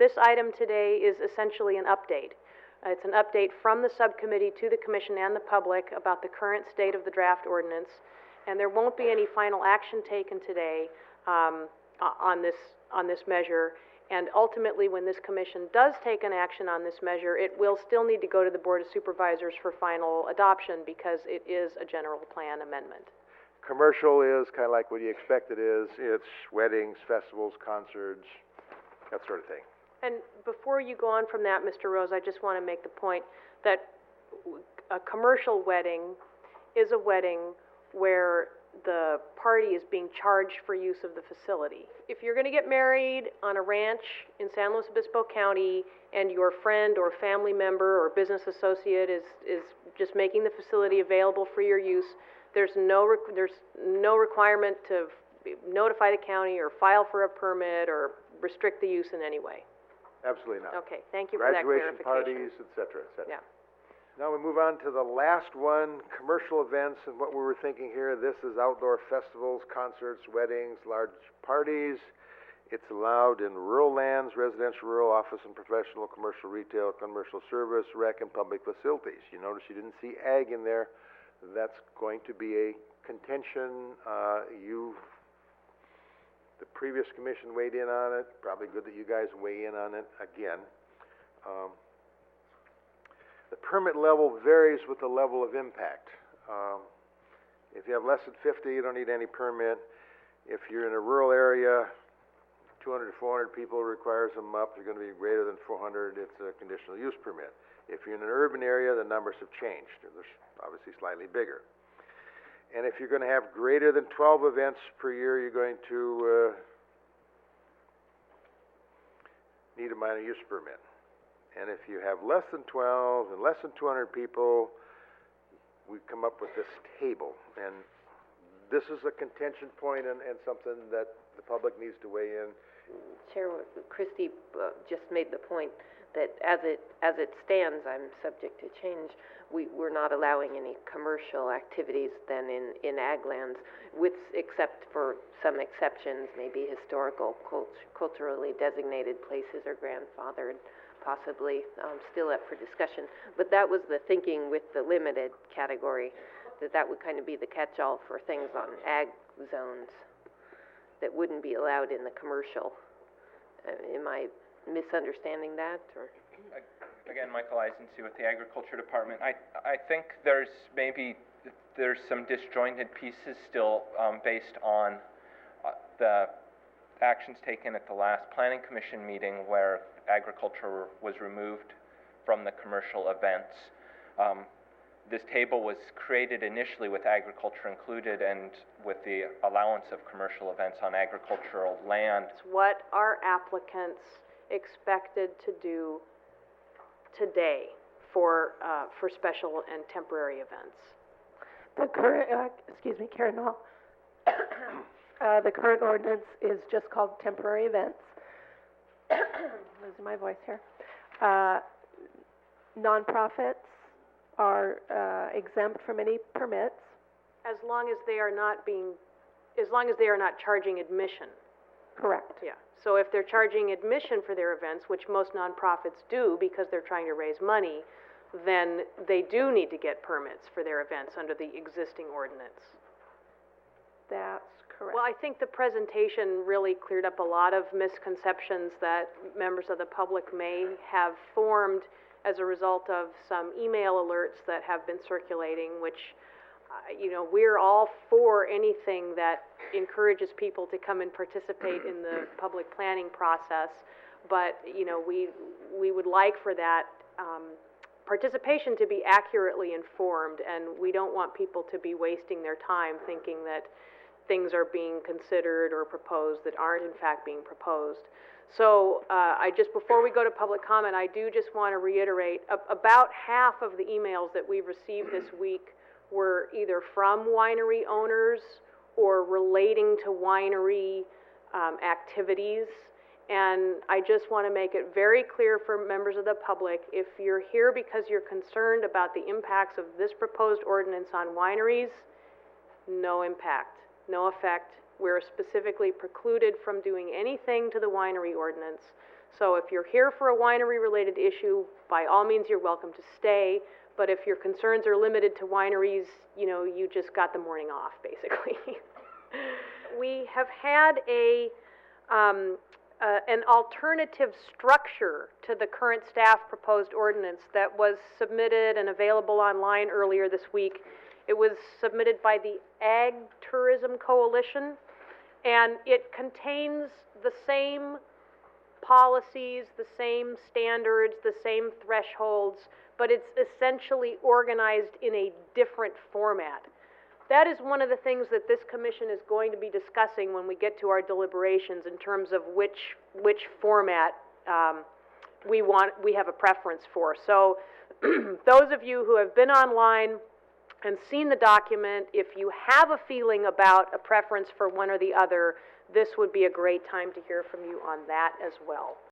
this item today is essentially an update. It's an update from the subcommittee to the commission and the public about the current state of the draft ordinance, and there won't be any final action taken today on this measure. And ultimately, when this commission does take an action on this measure, it will still need to go to the Board of Supervisors for final adoption because it is a general plan amendment. Commercial is kind of like what you expect it is. It's weddings, festivals, concerts, that sort of thing. And before you go on from that, Mr. Rose, I just want to make the point that a commercial wedding is a wedding where the party is being charged for use of the facility. If you're going to get married on a ranch in San Luis Obispo County and your friend or family member or business associate is just making the facility available for your use, there's no requirement to notify the county or file for a permit or restrict the use in any way. Absolutely not. Okay, thank you for that clarification. Graduation parties, et cetera, et cetera. Yeah. Now we move on to the last one, commercial events, and what we were thinking here, this is outdoor festivals, concerts, weddings, large parties. It's allowed in rural lands, residential, rural, office and professional, commercial, retail, commercial service, rec, and public facilities. You notice you didn't see ag in there. That's going to be a contention. The previous commission weighed in on it. Probably good that you guys weigh in on it again. The permit level varies with the level of impact. If you have less than 50, you don't need any permit. If you're in a rural area, 200 to 400 people requires them up. If you're going to be greater than 400, it's a conditional use permit. If you're in an urban area, the numbers have changed. They're obviously slightly bigger. And if you're going to have greater than 12 events per year, you're going to need a minor use permit. And if you have less than 12 and less than 200 people, we come up with this table. And this is a contention point and something that the public needs to weigh in. Chair, Christie just made the point that as it stands, I'm subject to change. We're not allowing any commercial activities then in ag lands, except for some exceptions, maybe historical, culturally designated places are grandfathered, possibly still up for discussion. But that was the thinking with the limited category, that would kind of be the catch-all for things on ag zones that wouldn't be allowed in the commercial. Am I misunderstanding that, or? Again, Michael Eisenstein with the Agriculture Department. I think there's some disjointed pieces still based on the actions taken at the last Planning Commission meeting where agriculture was removed from the commercial events. This table was created initially with agriculture included and with the allowance of commercial events on agricultural land. It's what are applicants expected to do today for special and temporary events? The current, excuse me, Karen Hall. The current ordinance is just called temporary events. Losing my voice here. Nonprofits are exempt from any permits. As long as they are not charging admission. Correct. Yeah. So if they're charging admission for their events, which most nonprofits do because they're trying to raise money, then they do need to get permits for their events under the existing ordinance. That's correct. Well, I think the presentation really cleared up a lot of misconceptions that members of the public may have formed as a result of some email alerts that have been circulating, which we're all for anything that encourages people to come and participate in the public planning process, but we would like for that participation to be accurately informed, and we don't want people to be wasting their time thinking that things are being considered or proposed that aren't in fact being proposed. So before we go to public comment, I do just want to reiterate about half of the emails that we've received this week were either from winery owners or relating to winery activities. And I just want to make it very clear for members of the public, if you're here because you're concerned about the impacts of this proposed ordinance on wineries, no impact, no effect. We're specifically precluded from doing anything to the winery ordinance. So if you're here for a winery-related issue, by all means, you're welcome to stay. But if your concerns are limited to wineries, you know, you just got the morning off, basically. We have had an alternative structure to the current staff proposed ordinance that was submitted and available online earlier this week. It was submitted by the Ag Tourism Coalition, and it contains the same policies, the same standards, the same thresholds, but it's essentially organized in a different format. That is one of the things that this commission is going to be discussing when we get to our deliberations in terms of which format we have a preference for. So those of you who have been online and seen the document, if you have a feeling about a preference for one or the other, this would be a great time to hear from you on that as well.